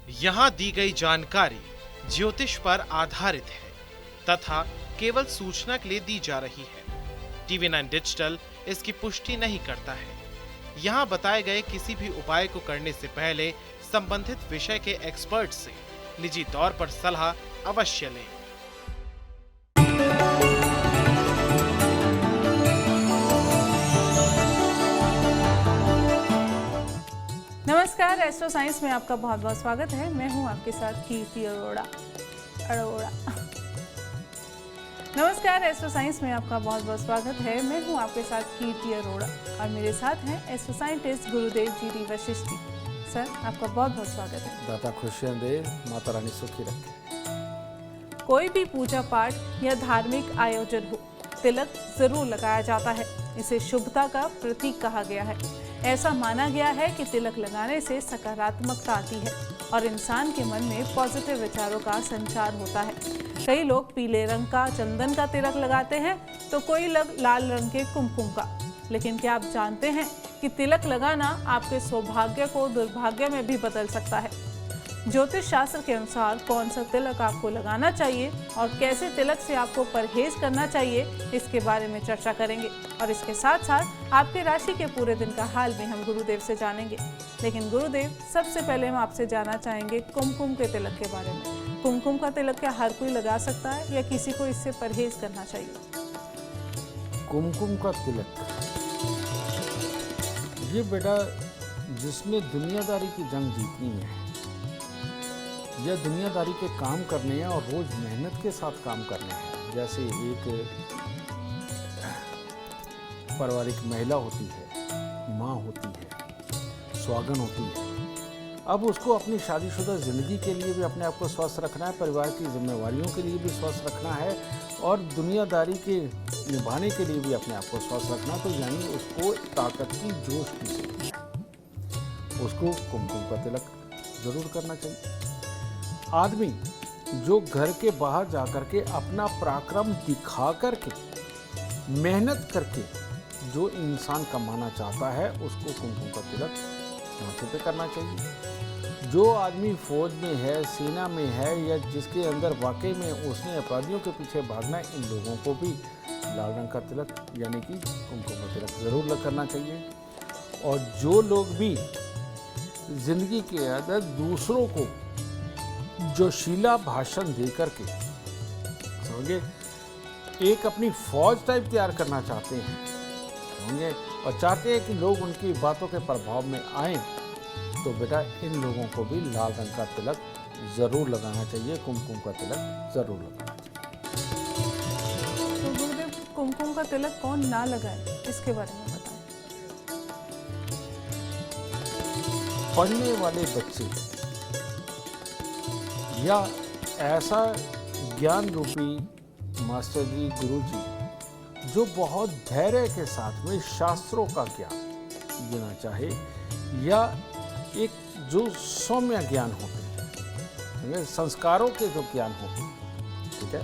यहाँ दी गई जानकारी ज्योतिष पर आधारित है तथा केवल सूचना के लिए दी जा रही है। टीवी 9 डिजिटल इसकी पुष्टि नहीं करता है। यहाँ बताए गए किसी भी उपाय को करने से पहले संबंधित विषय के एक्सपर्ट से निजी तौर पर सलाह अवश्य लें। नमस्कार, एस्ट्रो साइंस में आपका बहुत बहुत स्वागत है। मैं हूं आपके साथ कीर्ति अरोड़ा। नमस्कार, एस्ट्रो साइंस में आपका बहुत बहुत स्वागत है। मैं हूं आपके साथ कीर्ति अरोड़ा और मेरे साथ हैं एस्ट्रो साइंटिस्ट गुरुदेव जी वशिष्ठ जी। सर, आपका बहुत बहुत स्वागत है। दाता खुशियां दे, माता रानी सुखी रखे। कोई भी पूजा पाठ या धार्मिक आयोजन हो, तिलक जरूर लगाया जाता है। इसे शुभता का प्रतीक कहा गया है। ऐसा माना गया है कि तिलक लगाने से सकारात्मकता आती है और इंसान के मन में पॉजिटिव विचारों का संचार होता है। कई लोग पीले रंग का चंदन का तिलक लगाते हैं तो कोई लोग लाल रंग के कुमकुम का। लेकिन क्या आप जानते हैं कि तिलक लगाना आपके सौभाग्य को दुर्भाग्य में भी बदल सकता है। ज्योतिष शास्त्र के अनुसार कौन सा तिलक आपको लगाना चाहिए और कैसे तिलक से आपको परहेज करना चाहिए, इसके बारे में चर्चा करेंगे। और इसके साथ साथ आपके राशि के पूरे दिन का हाल भी हम गुरुदेव से जानेंगे। लेकिन गुरुदेव, सबसे पहले हम आपसे जानना चाहेंगे कुमकुम के तिलक के बारे में। कुमकुम का तिलक क्या हर कोई लगा सकता है या किसी को इससे परहेज करना चाहिए? कुमकुम का तिलक, ये बेटा जिसने दुनियादारी की जंग जीतनी है या दुनियादारी के काम करने हैं और रोज मेहनत के साथ काम करने हैं। जैसे एक पारिवारिक महिला होती है, माँ होती है, सुहागन होती है। अब उसको अपनी शादीशुदा जिंदगी के लिए भी अपने आप को स्वस्थ रखना है, परिवार की जिम्मेवारियों के लिए भी स्वस्थ रखना है और दुनियादारी के निभाने के लिए भी अपने आप को स्वस्थ रखना। तो यानी उसको ताकत की जोश की जरूरत है। उसको कुमकुम का तिलक जरूर करना चाहिए। आदमी जो घर के बाहर जाकर के अपना पराक्रम दिखा करके मेहनत करके जो इंसान कमाना चाहता है, उसको कुमकुम का तिलक माथे पे करना चाहिए। जो आदमी फौज में है, सेना में है या जिसके अंदर वाकई में उसने अपराधियों के पीछे भागना है, इन लोगों को भी लाल रंग का तिलक यानी कि कुमकुम का तिलक जरूर करना चाहिए। और जो लोग भी जिंदगी के अंदर दूसरों को जोशीला भाषण देकर के समझे एक अपनी फौज टाइप तैयार करना चाहते हैं समझे और चाहते हैं कि लोग उनकी बातों के प्रभाव में आए, तो बेटा इन लोगों को भी लाल रंग का तिलक जरूर लगाना चाहिए, कुमकुम का तिलक जरूर लगाना चाहिए। तो गुरुदेव, कुमकुम का तिलक कौन ना लगाए, इसके बारे में बताएं। पढ़ने वाले बच्चे या ऐसा ज्ञान रूपी मास्टर जी, गुरु जी जो बहुत धैर्य के साथ में शास्त्रों का ज्ञान देना चाहे या एक जो सौम्य ज्ञान होते हैं, संस्कारों के जो ज्ञान होते हैं, ठीक है,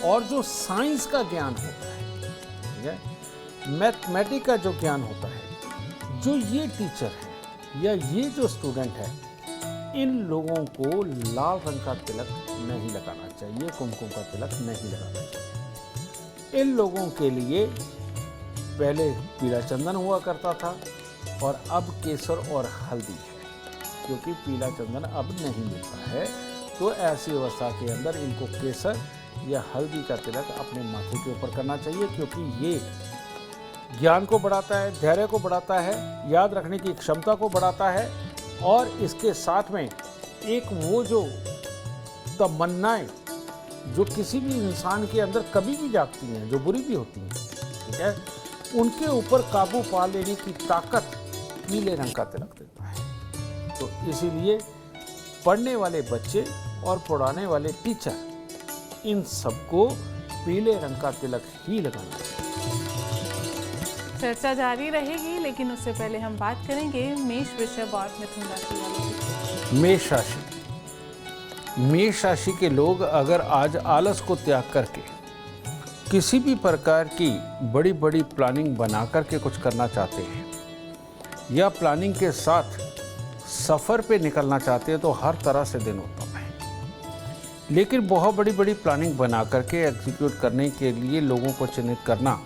और जो साइंस का ज्ञान होता है, ठीक है, मैथमेटिक्स का जो ज्ञान होता है, जो ये टीचर है या ये जो स्टूडेंट है, इन लोगों को लाल रंग का तिलक नहीं लगाना चाहिए, कुमकुम का तिलक नहीं लगाना चाहिए। इन लोगों के लिए पहले पीला चंदन हुआ करता था और अब केसर और हल्दी है, क्योंकि पीला चंदन अब नहीं मिलता है। तो ऐसी अवस्था के अंदर इनको केसर या हल्दी का तिलक अपने माथे के ऊपर करना चाहिए, क्योंकि ये ज्ञान को बढ़ाता है, धैर्य को बढ़ाता है, याद रखने की क्षमता को बढ़ाता है और इसके साथ में एक वो जो तमन्नाएं जो किसी भी इंसान के अंदर कभी भी जागती हैं, जो बुरी भी होती हैं, ठीक है, उनके ऊपर काबू पा लेने की ताकत पीले रंग का तिलक देता है। तो इसीलिए पढ़ने वाले बच्चे और पढ़ाने वाले टीचर, इन सबको पीले रंग का तिलक ही लगाना चाहिए। चर्चा जारी रहेगी, लेकिन उससे पहले हम बात करेंगे मेष, वृषभ और मिथुन राशि वालों की। मेष राशि, मेष राशि के लोग अगर आज आलस को त्याग करके किसी भी प्रकार की बड़ी बड़ी प्लानिंग बना करके कुछ करना चाहते हैं या प्लानिंग के साथ सफ़र पे निकलना चाहते हैं तो हर तरह से दिन उत्तम है, लेकिन बहुत बड़ी बड़ी प्लानिंग बना करके एग्जीक्यूट करने के लिए लोगों को चिन्हित करना,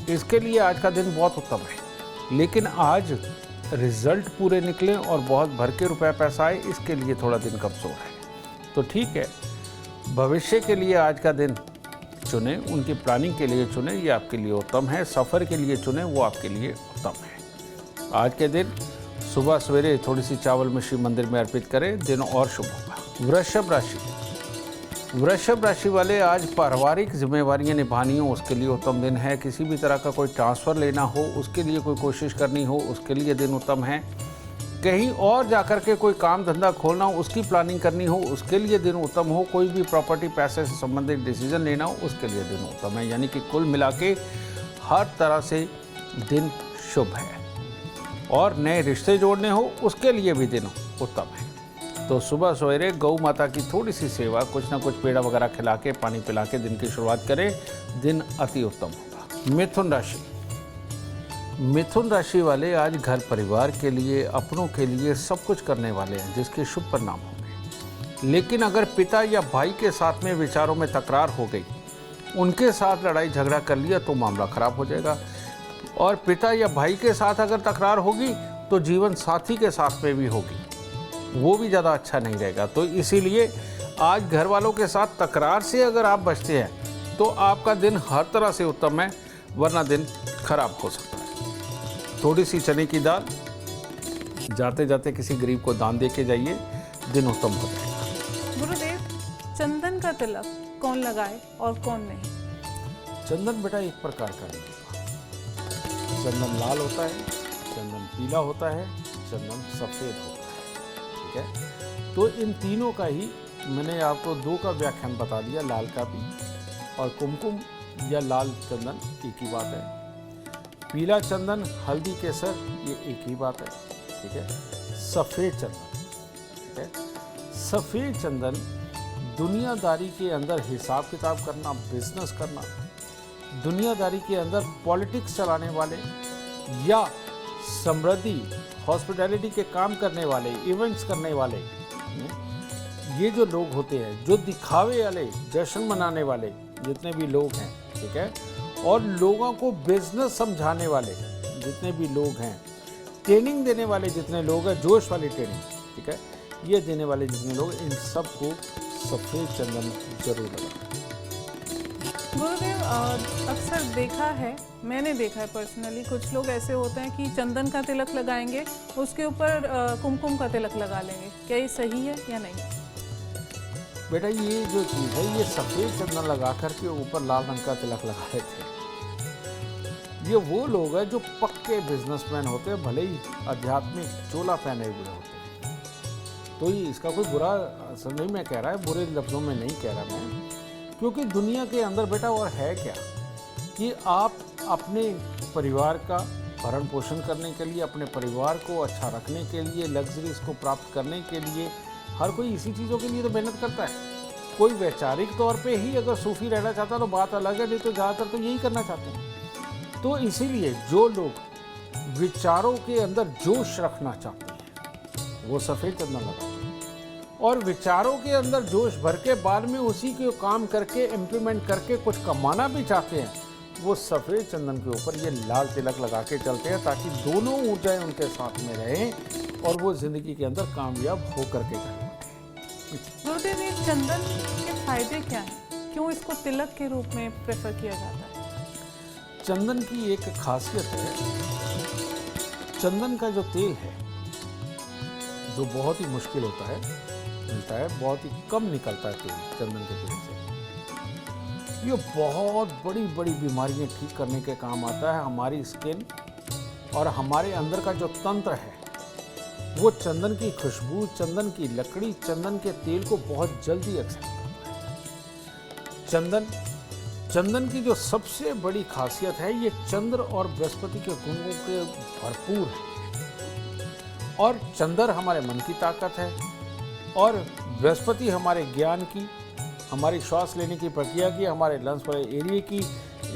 इसके लिए आज का दिन बहुत उत्तम है। लेकिन आज रिजल्ट पूरे निकले और बहुत भर के रुपया पैसा आए, इसके लिए थोड़ा दिन कमज़ोर है। तो ठीक है, भविष्य के लिए आज का दिन चुने, उनकी प्लानिंग के लिए चुने, ये आपके लिए उत्तम है। सफ़र के लिए चुने, वो आपके लिए उत्तम है। आज के दिन सुबह सवेरे थोड़ी सी चावल मिश्री मंदिर में अर्पित करें, दिन और शुभ होगा। वृषभ राशि, वृषभ राशि वाले आज पारिवारिक जिम्मेवारियां निभानी हो, उसके लिए उत्तम दिन है। किसी भी तरह का कोई ट्रांसफ़र लेना हो, उसके लिए कोई कोशिश करनी हो, उसके लिए दिन उत्तम है। कहीं और जाकर के कोई काम धंधा खोलना हो, उसकी प्लानिंग करनी हो, उसके लिए दिन उत्तम हो। कोई भी प्रॉपर्टी पैसे से संबंधित डिसीजन लेना हो, उसके लिए दिन उत्तम है। यानी कि कुल मिला के हर तरह से दिन शुभ है। और नए रिश्ते जोड़ने हो, उसके लिए भी दिन उत्तम है। तो सुबह सवेरे गौ माता की थोड़ी सी सेवा, कुछ ना कुछ पेड़ा वगैरह खिला के, पानी पिला के दिन की शुरुआत करें, दिन अति उत्तम होगा। मिथुन राशि, मिथुन राशि वाले आज घर परिवार के लिए, अपनों के लिए सब कुछ करने वाले हैं, जिसके शुभ परिणाम होंगे। लेकिन अगर पिता या भाई के साथ में विचारों में तकरार हो गई, उनके साथ लड़ाई झगड़ा कर लिया तो मामला खराब हो जाएगा। और पिता या भाई के साथ अगर तकरार होगी तो जीवन साथी के साथ में भी होगी, वो भी ज़्यादा अच्छा नहीं रहेगा। तो इसीलिए आज घर वालों के साथ तकरार से अगर आप बचते हैं तो आपका दिन हर तरह से उत्तम है, वरना दिन खराब हो सकता है। थोड़ी सी चने की दाल जाते जाते किसी गरीब को दान दे के जाइए, दिन उत्तम हो जाएगा। गुरुदेव, चंदन का तिलक कौन लगाए और कौन नहीं? चंदन बेटा एक प्रकार का नहीं होता। चंदन लाल होता है, चंदन पीला होता है, चंदन सफ़ेद होता है। ठीक है, तो इन तीनों का ही मैंने आपको दो का व्याख्यान बता दिया, लाल का भी। और कुमकुम या लाल चंदन एक ही बात है। पीला चंदन, हल्दी केसर, ये एक ही बात है। ठीक है, सफ़ेद चंदन, ठीक है, सफ़ेद चंदन दुनियादारी के अंदर हिसाब किताब करना, बिजनेस करना, दुनियादारी के अंदर पॉलिटिक्स चलाने वाले या समृद्धि हॉस्पिटैलिटी के काम करने वाले, इवेंट्स करने वाले, ये जो लोग होते हैं, जो दिखावे वाले, जश्न मनाने वाले जितने भी लोग हैं, ठीक है, और लोगों को बिजनेस समझाने वाले जितने भी लोग हैं, ट्रेनिंग देने वाले जितने लोग हैं, जोश वाली ट्रेनिंग, ठीक है, ये देने वाले जितने लोग, इन सबको सफ़ेद चंदन जरूर लगाएं। गुरुदेव, अक्सर देखा है, मैंने देखा है पर्सनली, कुछ लोग ऐसे होते हैं कि चंदन का तिलक लगाएंगे, उसके ऊपर कुमकुम का तिलक लगा लेंगे। क्या ये सही है या नहीं? बेटा, ये जो चीज़ है, ये सफ़ेद चंदन लगा करके ऊपर लाल रंग का तिलक लगा रहे थे, ये वो लोग हैं जो पक्के बिजनेसमैन होते हैं, भले ही आध्यात्मिक चोला पहने हुए होते हैं। तो ये इसका कोई बुरा असर नहीं मैं कह रहा है, बुरे लफ्ज़ों में नहीं कह रहा मैं, क्योंकि दुनिया के अंदर बेटा और है क्या कि आप अपने परिवार का भरण पोषण करने के लिए, अपने परिवार को अच्छा रखने के लिए, लग्जरीज को प्राप्त करने के लिए, हर कोई इसी चीज़ों के लिए तो मेहनत करता है। कोई वैचारिक तौर पे ही अगर सूफी रहना चाहता है तो बात अलग है, नहीं तो ज़्यादातर तो यही करना चाहते हैं। तो इसीलिए जो लोग विचारों के अंदर जोश रखना चाहते हैं वो सफ़ेद चंदन लगाते हैं, और विचारों के अंदर जोश भर के बाद में उसी के काम करके इम्प्लीमेंट करके कुछ कमाना भी चाहते हैं, वो सफ़ेद चंदन के ऊपर ये लाल तिलक लगा के चलते हैं, ताकि दोनों ऊर्जाएं उनके साथ में रहें और वो ज़िंदगी के अंदर कामयाब हो करके जाएं। गुरुदेव, ये चंदन के फायदे क्या हैं? क्यों इसको तिलक के रूप में प्रेफर किया जाता है? चंदन की एक खासियत है, चंदन का जो तेल है, जो बहुत ही मुश्किल होता है, मिलता है, बहुत ही कम निकलता है तेल चंदन के तेल से। ये बहुत बड़ी बड़ी बीमारियां ठीक करने के काम आता है। हमारी स्किन और हमारे अंदर का जो तंत्र है, वो चंदन की खुशबू, चंदन की लकड़ी, चंदन के तेल को बहुत जल्दी एक्सेप्ट करता है। चंदन की जो सबसे बड़ी खासियत है, ये चंद्र और बृहस्पति के गुणों के भरपूर है। और चंद्र हमारे मन की ताकत है, और बृहस्पति हमारे ज्ञान की, हमारी श्वास लेने की प्रक्रिया की, हमारे लंग्स वाले एरिया की,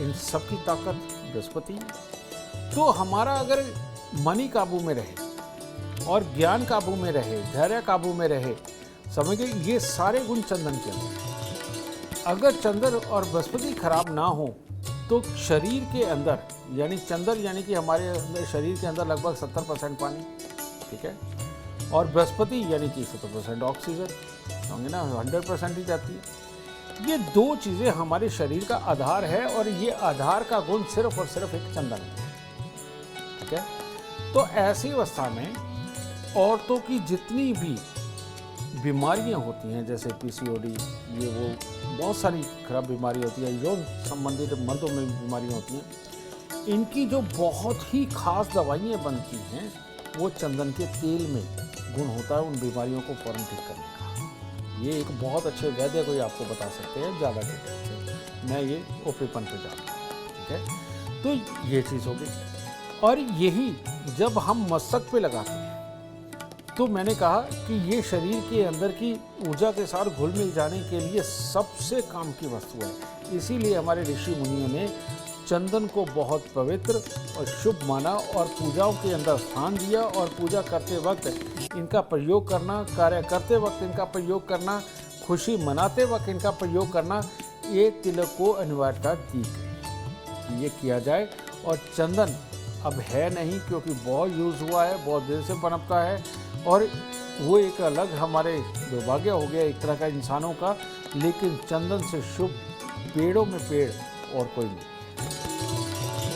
इन सब की ताकत बृहस्पति है। तो हमारा अगर मन ही काबू में रहे और ज्ञान काबू में रहे, धैर्य काबू में रहे, समझिए ये सारे गुण चंदन के अंदर हैं। अगर चंद्र और बृहस्पति खराब ना हो तो शरीर के अंदर यानी चंद्र यानी कि हमारे अंदर शरीर के अंदर लगभग 70% पानी, ठीक है, और बृहस्पति यानी कि 70% ऑक्सीजन, होंगे ना, 100% ही जाती है। ये दो चीज़ें हमारे शरीर का आधार है और ये आधार का गुण सिर्फ और सिर्फ एक चंदन है, ठीक है। तो ऐसी अवस्था में औरतों की जितनी भी बीमारियां होती हैं, जैसे पीसीओडी, ये वो बहुत सारी खराब बीमारी होती है, यौन संबंधित मर्दों में बीमारियां होती हैं, इनकी जो बहुत ही खास दवाइयाँ बनती हैं वो चंदन के तेल में गुण होता है उन बीमारियों को फौरन ठीक करने का। ये एक बहुत अच्छे वैद्य कोई आपको बता सकते हैं ज़्यादा डिटेल से, मैं ये ओपीपन पे जाता हूँ, ठीक है। तो ये चीज़ हो गई। और यही जब हम मस्तक पे लगाते हैं तो मैंने कहा कि ये शरीर के अंदर की ऊर्जा के साथ घुल मिल जाने के लिए सबसे काम की वस्तु है। इसीलिए हमारे ऋषि मुनियों ने चंदन को बहुत पवित्र और शुभ माना और पूजाओं के अंदर स्थान दिया, और पूजा करते वक्त इनका प्रयोग करना, कार्य करते वक्त इनका प्रयोग करना, खुशी मनाते वक्त इनका प्रयोग करना, ये तिलक को अनिवार्यता दी गई ये किया जाए। और चंदन अब है नहीं क्योंकि बहुत यूज़ हुआ है, बहुत देर से पनपता है, और वो एक अलग हमारे दुर्भाग्य हो गया एक तरह का इंसानों का, लेकिन चंदन से शुभ पेड़ों में पेड़ और कोई नहीं।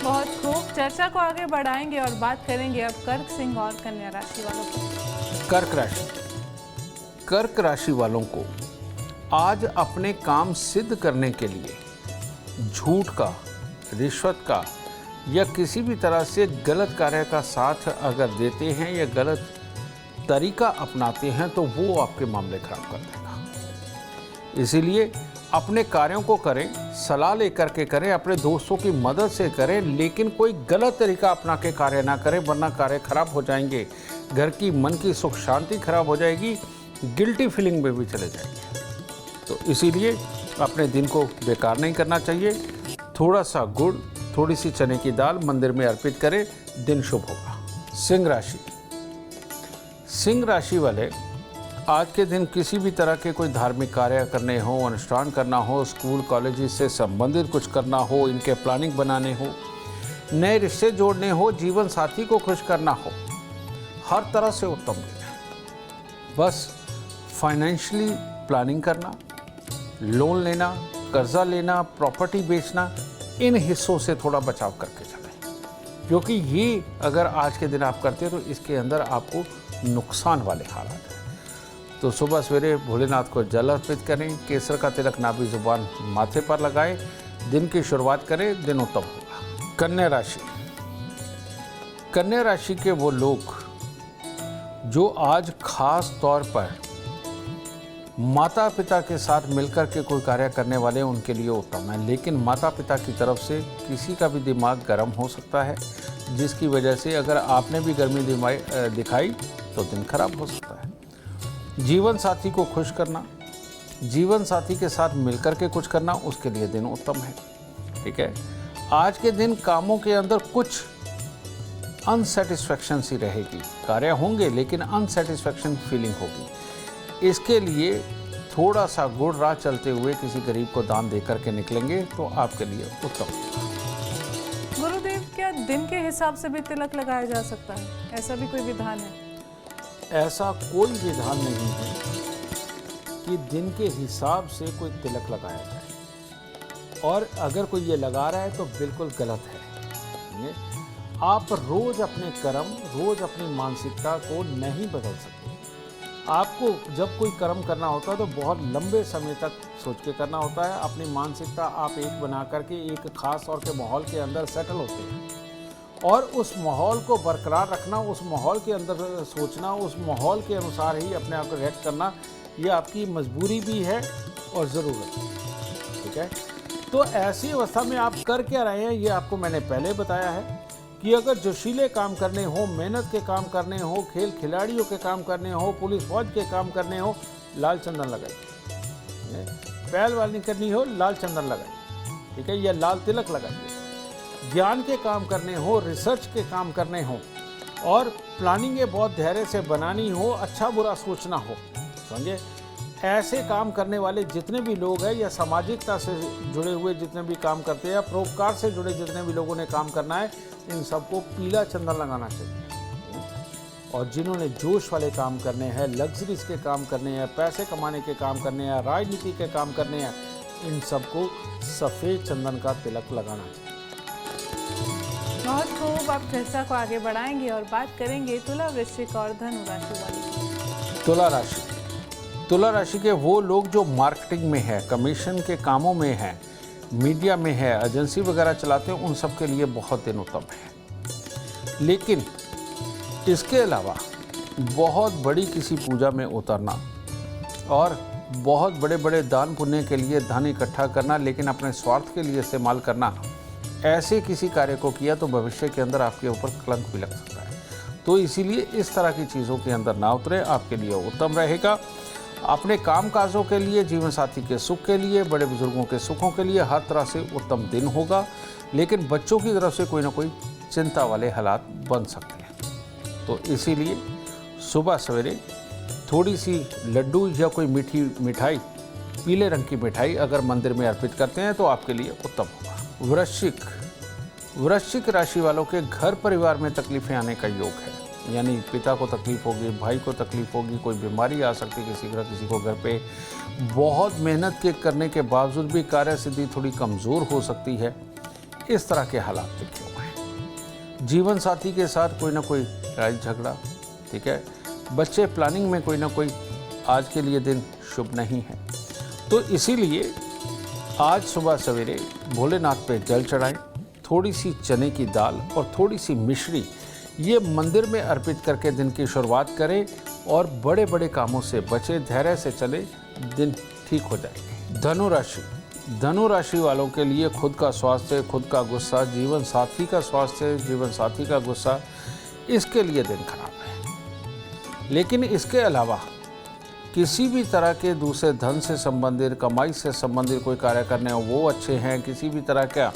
बहुत खूब, चर्चा को आगे बढ़ाएंगे और बात करेंगे अब कर्क, सिंह और कन्या राशि वालों को। कर्क राशि, कर्क राशि वालों को आज अपने काम सिद्ध करने के लिए झूठ का, रिश्वत का या किसी भी तरह से गलत कार्य का साथ अगर देते हैं या गलत तरीका अपनाते हैं तो वो आपके मामले खराब कर देगा। इसीलिए अपने कार्यों को करें, सलाह लेकर के करें, अपने दोस्तों की मदद से करें, लेकिन कोई गलत तरीका अपना के कार्य ना करें, वरना कार्य खराब हो जाएंगे, घर की मन की सुख शांति खराब हो जाएगी, गिल्टी फीलिंग में भी चले जाएंगे। तो इसीलिए अपने दिन को बेकार नहीं करना चाहिए। थोड़ा सा गुड़, थोड़ी सी चने की दाल मंदिर में अर्पित करें, दिन शुभ होगा। सिंह राशि, सिंह राशि वाले आज के दिन किसी भी तरह के कोई धार्मिक कार्य करने हो, अनुष्ठान करना हो, स्कूल कॉलेज से संबंधित कुछ करना हो, इनके प्लानिंग बनाने हो, नए रिश्ते जोड़ने हो, जीवन साथी को खुश करना हो, हर तरह से उत्तम दिन है। बस फाइनेंशियली प्लानिंग करना, लोन लेना, कर्जा लेना, प्रॉपर्टी बेचना, इन हिस्सों से थोड़ा बचाव करके चलें, क्योंकि ये अगर आज के दिन आप करते हो तो इसके अंदर आपको नुकसान वाले हालात हैं। तो सुबह सवेरे भोलेनाथ को जल अर्पित करें, केसर का तिलक नाभि जुबान माथे पर लगाएं, दिन की शुरुआत करें, दिन उत्तम होगा। कन्या राशि, कन्या राशि के वो लोग जो आज खास तौर पर माता पिता के साथ मिलकर के कोई कार्य करने वाले हैं उनके लिए उत्तम है, लेकिन माता पिता की तरफ से किसी का भी दिमाग गर्म हो सकता है, जिसकी वजह से अगर आपने भी गर्मी दिखाई तो दिन खराब हो सकता है। जीवन साथी को खुश करना, जीवन साथी के साथ मिलकर के कुछ करना, उसके लिए दिन उत्तम है, ठीक है। आज के दिन कामों के अंदर कुछ अनसेटिस्फैक्शन सी रहेगी, कार्य होंगे लेकिन अनसेटिस्फैक्शन फीलिंग होगी। इसके लिए थोड़ा सा गुड़ राह चलते हुए किसी गरीब को दान दे करके निकलेंगे तो आपके लिए उत्तम। गुरुदेव, क्या दिन के हिसाब से भी तिलक लगाया जा सकता है? ऐसा भी कोई विधान है? ऐसा कोई विधान नहीं है कि दिन के हिसाब से कोई तिलक लगाया जाए, और अगर कोई ये लगा रहा है तो बिल्कुल गलत है। आप रोज अपने कर्म, रोज अपनी मानसिकता को नहीं बदल सकते। आपको जब कोई कर्म करना होता है तो बहुत लंबे समय तक सोच के करना होता है। अपनी मानसिकता आप एक बना करके एक खास तौर के माहौल के अंदर सेटल होते हैं, और उस माहौल को बरकरार रखना, उस माहौल के अंदर सोचना, उस माहौल के अनुसार ही अपने आप को रिएक्ट करना, ये आपकी मजबूरी भी है और ज़रूरत है, ठीक है। तो ऐसी अवस्था में आप कर क्या रहे हैं, ये आपको मैंने पहले बताया है कि अगर जोशीले काम करने हो, मेहनत के काम करने हो, खेल खिलाड़ियों के काम करने हो, पुलिस फौज के काम करने हो, लाल चंदन लगाइए। पहलवानी करनी हो, लाल चंदन लगाइए, ठीक है, या लाल तिलक लगाइए। ज्ञान के काम करने हो, रिसर्च के काम करने हो, और प्लानिंग ये बहुत धैर्य से बनानी हो, अच्छा बुरा सोचना हो, समझे। ऐसे काम करने वाले जितने भी लोग हैं या सामाजिकता से जुड़े हुए जितने भी काम करते हैं या परोपकार से जुड़े जितने भी लोगों ने काम करना है, इन सबको पीला चंदन लगाना चाहिए। और जिन्होंने जोश वाले काम करने हैं, लग्जरीज के काम करने हैं, पैसे कमाने के काम करने हैं, राजनीति के काम करने हैं, इन सबको सफ़ेद चंदन का तिलक लगाना चाहिए। बहुत खूब। आप चर्चा को आगे बढ़ाएंगे और बात करेंगे तुला, वृश्चिक और धनु राशि वाली। तुला राशि के वो लोग जो मार्केटिंग में है, कमीशन के कामों में है, मीडिया में है, एजेंसी वगैरह चलाते हैं, उन सब के लिए बहुत दिन उत्तम है। लेकिन इसके अलावा बहुत बड़ी किसी पूजा में उतरना और बहुत बड़े बड़े दान पुण्य के लिए धन इकट्ठा करना, लेकिन अपने स्वार्थ के लिए इस्तेमाल करना, ऐसे किसी कार्य को किया तो भविष्य के अंदर आपके ऊपर कलंक भी लग सकता है। तो इसीलिए इस तरह की चीज़ों के अंदर ना उतरे, आपके लिए उत्तम रहेगा। अपने काम काजों के लिए, जीवन साथी के सुख के लिए, बड़े बुजुर्गों के सुखों के लिए हर तरह से उत्तम दिन होगा। लेकिन बच्चों की तरफ से कोई ना कोई चिंता वाले हालात बन सकते हैं। तो इसीलिए सुबह सवेरे थोड़ी सी लड्डू या कोई मीठी मिठाई, पीले रंग की मिठाई अगर मंदिर में अर्पित करते हैं तो आपके लिए उत्तम होगा। वृश्चिक राशि वालों के घर परिवार में तकलीफें आने का योग है, यानी पिता को तकलीफ होगी, भाई को तकलीफ होगी, कोई बीमारी आ सकती है किसी को घर पे। बहुत मेहनत के करने के बावजूद भी कार्य सिद्धि थोड़ी कमज़ोर हो सकती है। इस तरह के हालात देखे हुए हैं। जीवन साथी के साथ कोई ना कोई लड़ाई झगड़ा, ठीक है। बच्चे प्लानिंग में कोई ना कोई, आज के लिए दिन शुभ नहीं है। तो इसीलिए आज सुबह सवेरे भोलेनाथ पे जल चढ़ाएं, थोड़ी सी चने की दाल और थोड़ी सी मिश्री, ये मंदिर में अर्पित करके दिन की शुरुआत करें और बड़े बड़े कामों से बचे, धैर्य से चले, दिन ठीक हो जाएंगे। धनु राशि वालों के लिए खुद का स्वास्थ्य, खुद का गुस्सा, जीवन साथी का स्वास्थ्य, जीवन साथी का गुस्सा, इसके लिए दिन खराब है। लेकिन इसके अलावा किसी भी तरह के दूसरे धन से संबंधित, कमाई से संबंधित कोई कार्य करने हो वो अच्छे हैं। किसी भी तरह का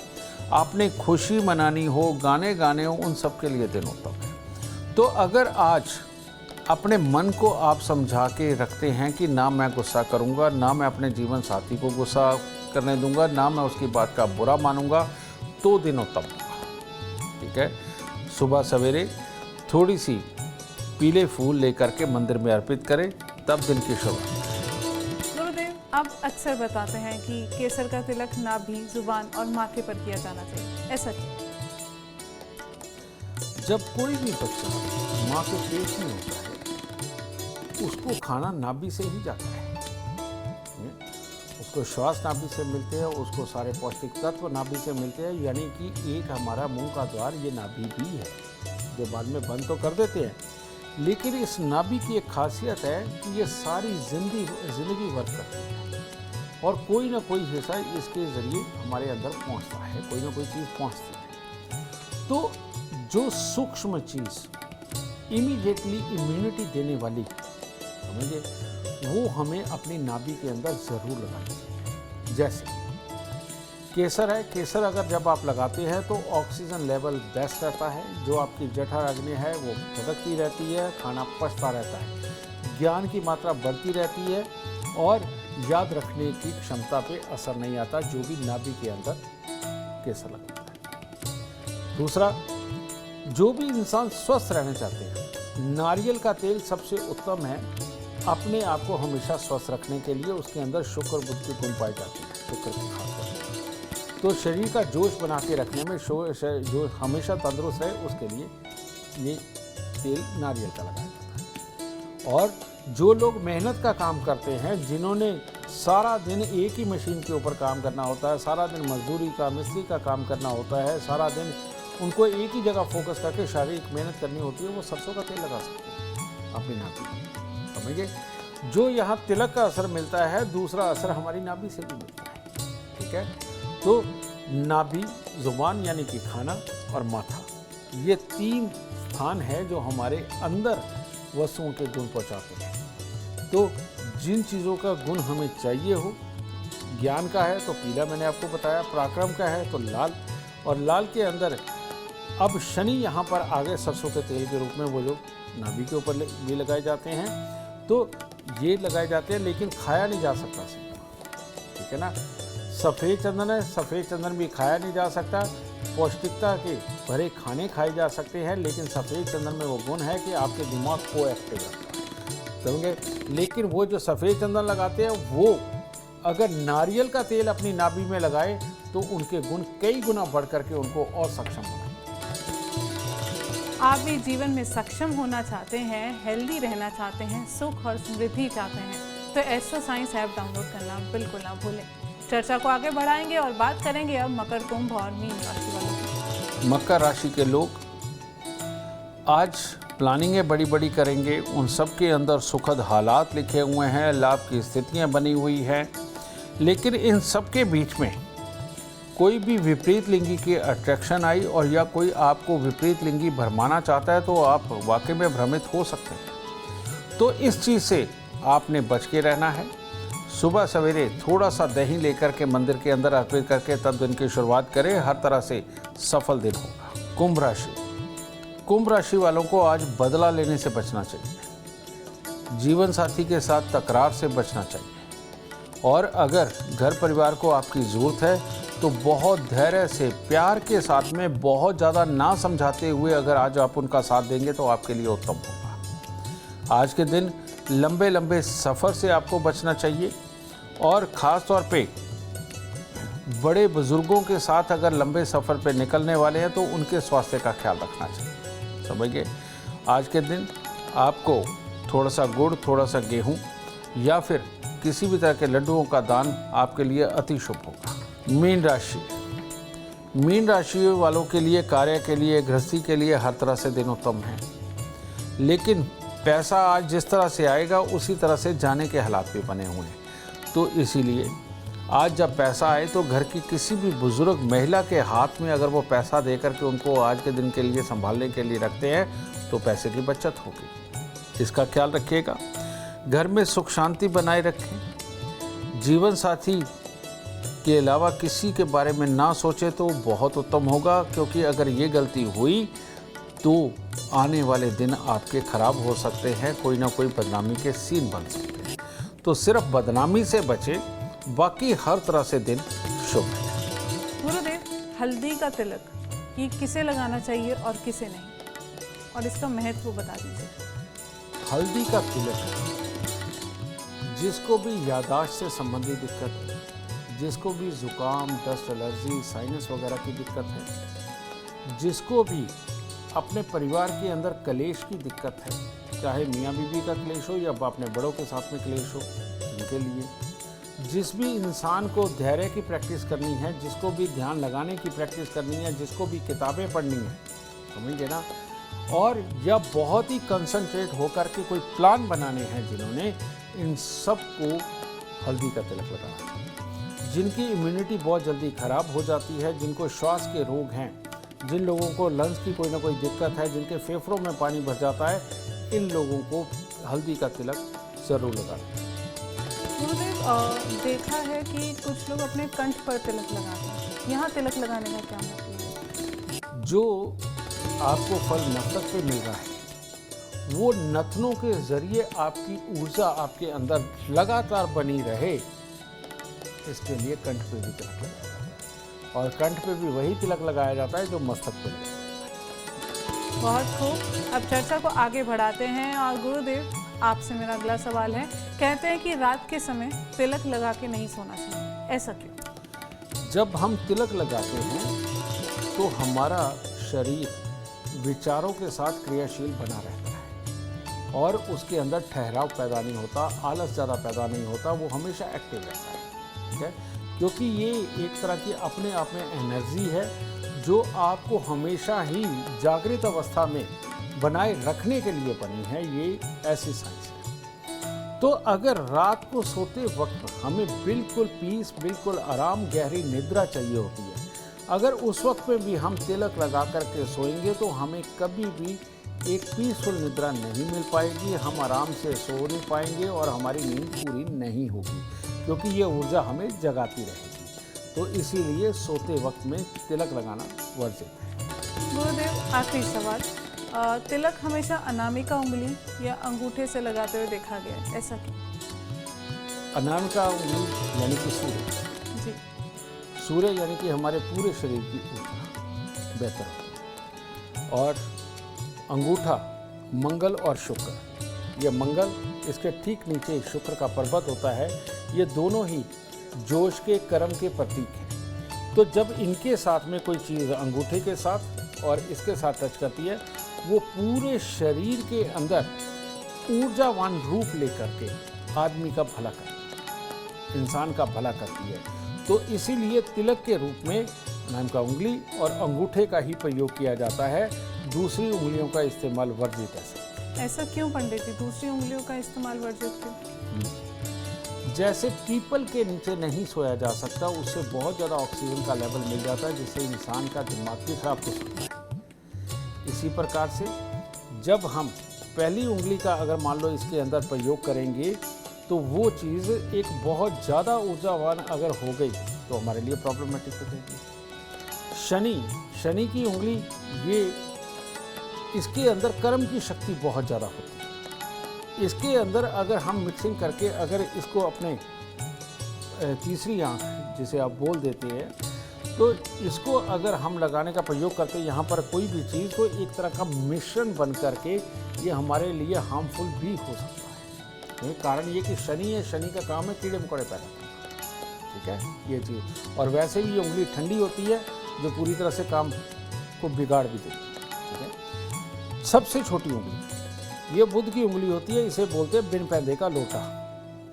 आपने खुशी मनानी हो, गाने गाने हो, उन सब के लिए दिन उत्तम है। तो अगर आज अपने मन को आप समझा के रखते हैं कि ना मैं गुस्सा करूंगा, ना मैं अपने जीवन साथी को गुस्सा करने दूंगा, ना मैं उसकी बात का बुरा मानूंगा, तो दिन उत्तम होगा, ठीक है। सुबह सवेरे थोड़ी सी पीले फूल लेकर के मंदिर में अर्पित करें, तब दिन की शुरुआत। गुरुदेव, आप अक्सर बताते हैं कि केसर का तिलक नाभि, जुबान और माथे पर किया जाना चाहिए, ऐसा क्यों? जब कोई भी बच्चा माँ के पेट में होता है, उसको खाना नाभि से ही जाता है। उसको श्वास नाभि से मिलते हैं, उसको सारे पौष्टिक तत्व नाभि से मिलते हैं। यानी कि एक हमारा मुंह का द्वार ये नाभि भी है, जो बाद में बंद तो कर देते हैं। लेकिन इस नाभि की एक खासियत है कि ये सारी जिंदगी वर्क करती है और कोई ना कोई हिस्सा इसके ज़रिए हमारे अंदर पहुंचता है, कोई ना कोई चीज़ पहुंचती है। तो जो सूक्ष्म चीज़ इमीडिएटली इम्यूनिटी देने वाली, समझिए, वो हमें अपनी नाभि के अंदर ज़रूर लगानी चाहिए। जैसे केसर है, केसर अगर जब आप लगाते हैं तो ऑक्सीजन लेवल बेस्ट रहता है, जो आपकी जठराग्नि है वो भड़कती रहती है, खाना पचता रहता है, ज्ञान की मात्रा बढ़ती रहती है और याद रखने की क्षमता पे असर नहीं आता, जो भी नाभि के अंदर केसर लगता है। दूसरा, जो भी इंसान स्वस्थ रहना चाहते हैं, नारियल का तेल सबसे उत्तम है अपने आप को हमेशा स्वस्थ रखने के लिए। उसके अंदर शुक्र बुद्ध के गुण पाए जाते हैं, शुक्र के खास तौर पर। तो शरीर का जोश बना के रखने में, जो हमेशा तंदुरुस्त रहे, उसके लिए ये तेल नारियल का लगाया जाता है। और जो लोग मेहनत का काम करते हैं, जिन्होंने सारा दिन एक ही मशीन के ऊपर काम करना होता है, सारा दिन मजदूरी का, मिस्त्री का काम करना होता है, सारा दिन उनको एक ही जगह फोकस करके शारीरिक मेहनत करनी होती है, वो सरसों का तेल लगा सकते हैं अपनी नाभि, समझिए। जो यहाँ तिलक का असर मिलता है, दूसरा असर हमारी नाभि से भी मिलता है, ठीक है। तो नाभि, जुबान यानी कि खाना और माथा, ये तीन स्थान है जो हमारे अंदर वस्तुओं के गुण पहुँचाते हैं। तो जिन चीज़ों का गुण हमें चाहिए हो, ज्ञान का है तो पीला मैंने आपको बताया, पराक्रम का है तो लाल, और लाल के अंदर अब शनि यहाँ पर आगे सरसों के तेल के रूप में वो जो नाभि के ऊपर भी लगाए जाते हैं, तो ये लगाए जाते हैं, लेकिन खाया नहीं जा सकता, ठीक है ना। सफ़ेद चंदन है, सफ़ेद चंदन भी खाया नहीं जा सकता। पौष्टिकता के भरे खाने खाए जा सकते हैं, लेकिन सफ़ेद चंदन में वो गुण है कि आपके दिमाग को एक्टिव रखता है, समझे। लेकिन वो जो सफ़ेद चंदन लगाते हैं, वो अगर नारियल का तेल अपनी नाभि में लगाए तो उनके गुण कई गुना बढ़ करके उनको और सक्षम बनाए। आप भी जीवन में सक्षम होना चाहते हैं, हेल्दी रहना चाहते हैं, सुख और समृद्धि चाहते हैं, तो एस्ट्रो साइंस ऐप डाउनलोड करना बिल्कुल ना भूलें। चर्चा को आगे बढ़ाएंगे और बात करेंगे अब मकर, कुंभ और मीन राशि वालों की। मकर राशि के लोग आज प्लानिंगें बड़ी बड़ी करेंगे, उन सब के अंदर सुखद हालात लिखे हुए हैं, लाभ की स्थितियां बनी हुई हैं, लेकिन इन सब के बीच में कोई भी विपरीत लिंगी की अट्रैक्शन आई और या कोई आपको विपरीत लिंगी भरमाना चाहता है, तो आप वाकई में भ्रमित हो सकते हैं। तो इस चीज़ से आपने बच के रहना है। सुबह सवेरे थोड़ा सा दही लेकर के मंदिर के अंदर अर्पित करके तब दिन की शुरुआत करें, हर तरह से सफल दिन होगा। कुंभ राशि वालों को आज बदला लेने से बचना चाहिए, जीवन साथी के साथ तकरार से बचना चाहिए, और अगर घर परिवार को आपकी ज़रूरत है तो बहुत धैर्य से, प्यार के साथ में, बहुत ज़्यादा ना समझाते हुए अगर आज आप उनका साथ देंगे तो आपके लिए उत्तम होगा। आज के दिन लंबे लंबे सफ़र से आपको बचना चाहिए, और ख़ास तौर पे बड़े बुज़ुर्गों के साथ अगर लंबे सफ़र पे निकलने वाले हैं तो उनके स्वास्थ्य का ख्याल रखना चाहिए, समझिए। आज के दिन आपको थोड़ा सा गुड़, थोड़ा सा गेहूँ या फिर किसी भी तरह के लड्डुओं का दान आपके लिए अति शुभ होगा। मीन राशि वालों के लिए कार्य के लिए, गृहस्थी के लिए हर तरह से दिन उत्तम है, लेकिन पैसा आज जिस तरह से आएगा उसी तरह से जाने के हालात भी बने हुए हैं। तो इसीलिए आज जब पैसा आए तो घर की किसी भी बुजुर्ग महिला के हाथ में अगर वो पैसा दे करके उनको आज के दिन के लिए संभालने के लिए रखते हैं तो पैसे की बचत होगी, इसका ख्याल रखिएगा। घर में सुख शांति बनाए रखें। जीवन साथी के अलावा किसी के बारे में ना सोचे तो बहुत उत्तम होगा, क्योंकि अगर ये गलती हुई तो आने वाले दिन आपके खराब हो सकते हैं, कोई ना कोई बदनामी के सीन बन सकते हैं। तो सिर्फ बदनामी से बचे, बाकी हर तरह से दिन शुभ है। गुरुदेव, हल्दी का तिलक ये किसे लगाना चाहिए और किसे नहीं, और इसका महत्व बता दीजिए। हल्दी का तिलक जिसको भी याददाश्त से संबंधित दिक्कत है, जिसको भी जुकाम, डस्ट एलर्जी, साइनस वगैरह की दिक्कत है, जिसको भी अपने परिवार के अंदर कलेश की दिक्कत है, चाहे मियाँ बीवी का क्लेश हो या अपने बड़ों के साथ में क्लेश हो, उनके लिए, जिस भी इंसान को धैर्य की प्रैक्टिस करनी है, जिसको भी ध्यान लगाने की प्रैक्टिस करनी है, जिसको भी किताबें पढ़नी है, समझिए ना, और या बहुत ही कंसंट्रेट होकर के कोई प्लान बनाने हैं जिन्होंने, इन सब को हल्दी का तिलक लगाना है। जिनकी इम्यूनिटी बहुत जल्दी ख़राब हो जाती है, जिनको श्वास के रोग हैं, जिन लोगों को लंग्स की कोई ना कोई दिक्कत है, जिनके फेफड़ों में पानी भर जाता है, इन लोगों को हल्दी का तिलक ज़रूर लगाना है। गुरुदेव, देखा है कि कुछ लोग अपने कंठ पर तिलक लगाते हैं, यहाँ तिलक लगाने का क्या मतलब है? जो आपको फल मस्तक पे मिल रहा है, वो नथनों के जरिए आपकी ऊर्जा आपके अंदर लगातार बनी रहे, इसके लिए कंठ पे भी तिलक लगाया जाता है, और कंठ पे भी वही तिलक लगाया जाता है जो मस्तक पे लगाया जाता है। बहुत खूब। अब चर्चा को आगे बढ़ाते हैं, और गुरुदेव आपसे मेरा अगला सवाल है, कहते हैं कि रात के समय तिलक लगा के नहीं सोना चाहिए, ऐसा क्यों? जब हम तिलक लगाते हैं तो हमारा शरीर विचारों के साथ क्रियाशील बना रहता है, और उसके अंदर ठहराव पैदा नहीं होता, आलस ज़्यादा पैदा नहीं होता, वो हमेशा एक्टिव रहता है, ठीक है, क्योंकि ये एक तरह की अपने आप में एनर्जी है जो आपको हमेशा ही जागृत अवस्था में बनाए रखने के लिए बनी है। ये ऐसी साइंस है। तो अगर रात को सोते वक्त हमें बिल्कुल पीस, बिल्कुल आराम, गहरी निद्रा चाहिए होती है, अगर उस वक्त में भी हम तिलक लगा करके सोएंगे तो हमें कभी भी एक पीसफुल निद्रा नहीं मिल पाएगी, हम आराम से सो नहीं पाएंगे और हमारी नींद पूरी नहीं होगी, क्योंकि ये ऊर्जा हमें जगाती रहेगी। तो इसीलिए सोते वक्त में तिलक लगाना वर्जित है। गुरुदेव, आखिरी सवाल, तिलक हमेशा अनामिका उंगली या अंगूठे से लगाते हुए देखा गया है, ऐसा क्यों? अनामिका उंगली यानी कि सूर्य, जी, सूर्य यानी कि हमारे पूरे शरीर की ऊर्जा बेहतर होती है, और अंगूठा मंगल और शुक्र, ये मंगल, इसके ठीक नीचे शुक्र का पर्वत होता है, ये दोनों ही जोश के कर्म के प्रतीक हैं। तो जब इनके साथ में कोई चीज़ अंगूठे के साथ और इसके साथ टच करती है, वो पूरे शरीर के अंदर ऊर्जावान रूप लेकर के आदमी का भला करती है, इंसान का भला करती है। तो इसीलिए तिलक के रूप में अनामिका उंगली और अंगूठे का ही प्रयोग किया जाता है, दूसरी उंगलियों का इस्तेमाल वर्जित है। ऐसा क्यों पंडित जी, दूसरी उंगलियों का इस्तेमाल वर्जित क्यों? जैसे पीपल के नीचे नहीं सोया जा सकता, उससे बहुत ज़्यादा ऑक्सीजन का लेवल मिल जाता है, जिससे इंसान का दिमाग भी खराब हो सकता है। इसी प्रकार से जब हम पहली उंगली का अगर मान लो इसके अंदर प्रयोग करेंगे, तो वो चीज़ एक बहुत ज़्यादा ऊर्जावान अगर हो गई तो हमारे लिए प्रॉब्लमेटिक हो जाएगी। शनि की उंगली, ये इसके अंदर कर्म की शक्ति बहुत ज़्यादा होती है। इसके अंदर अगर हम मिक्सिंग करके अगर इसको अपने तीसरी आंख जिसे आप बोल देते हैं, तो इसको अगर हम लगाने का प्रयोग करते हैं यहाँ पर कोई भी चीज़, तो एक तरह का मिश्रण बन करके ये हमारे लिए हार्मफुल भी हो सकता है। कारण ये कि शनि है, शनि का काम है कीड़े मकोड़े पैदा करना, ठीक है ये चीज़। और वैसे भी ये उंगली ठंडी होती है, जो पूरी तरह से काम को बिगाड़ भी देती है, ठीक है। सबसे छोटी उंगली ये बुध की उंगली होती है, इसे बोलते हैं बिन पैदे का लोटा,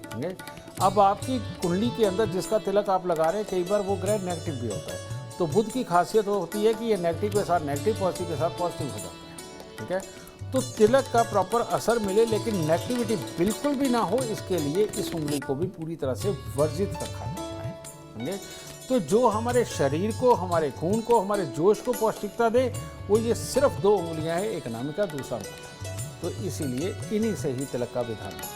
ठीक है। अब आपकी कुंडली के अंदर जिसका तिलक आप लगा रहे हैं, कई बार वो ग्रह नेगेटिव भी होता है, तो बुध की खासियत होती है कि ये नेगेटिव के साथ नेगेटिव, पॉजिटिव के साथ पॉजिटिव हो जाता है, ठीक है। तो तिलक का प्रॉपर असर मिले लेकिन नेगेटिविटी बिल्कुल भी ना हो, इसके लिए इस उंगली को भी पूरी तरह से वर्जित रखा जाता है, समझे। तो जो हमारे शरीर को, हमारे खून को, हमारे जोश को पौष्टिकता दे, वो ये सिर्फ दो उंगलियां हैं, एक अनामिका दूसरा अंगूठा। तो इसीलिए इन्हीं से ही तिलक का विधान होता है।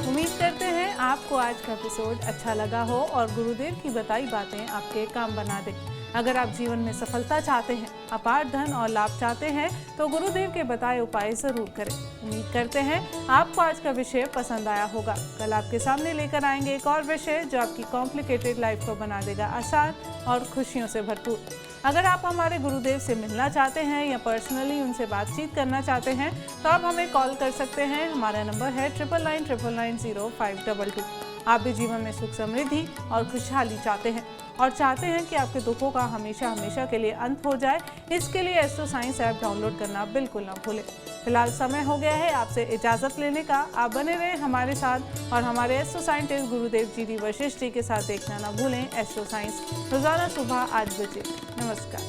उम्मीद करते हैं आपको आज का एपिसोड अच्छा लगा हो और गुरुदेव की बताई बातें आपके काम बना दें। अगर आप जीवन में सफलता चाहते हैं, अपार धन और लाभ चाहते हैं, तो गुरुदेव के बताए उपाय जरूर करें। उम्मीद करते हैं आपको आज का विषय पसंद आया होगा। कल आपके सामने लेकर आएंगे एक और विषय जो आपकी कॉम्प्लिकेटेड लाइफ को बना देगा आसान और खुशियों से भरपूर। अगर आप हमारे गुरुदेव से मिलना चाहते हैं या पर्सनली उनसे बातचीत करना चाहते हैं, तो आप हमें कॉल कर सकते हैं। हमारा नंबर है 9999900522। आप भी जीवन में सुख, समृद्धि और खुशहाली चाहते हैं और चाहते हैं कि आपके दुखों का हमेशा हमेशा के लिए अंत हो जाए, इसके लिए एस्ट्रो साइंस ऐप डाउनलोड करना बिल्कुल ना भूलें। फिलहाल समय हो गया है आपसे इजाज़त लेने का। आप बने रहें हमारे साथ और हमारे एस्ट्रो साइंटिस्ट गुरुदेव जी डी वशिष्ठ जी के साथ देखना ना भूलें एस्ट्रो साइंस, रोजाना सुबह 8 बजे। नमस्कार।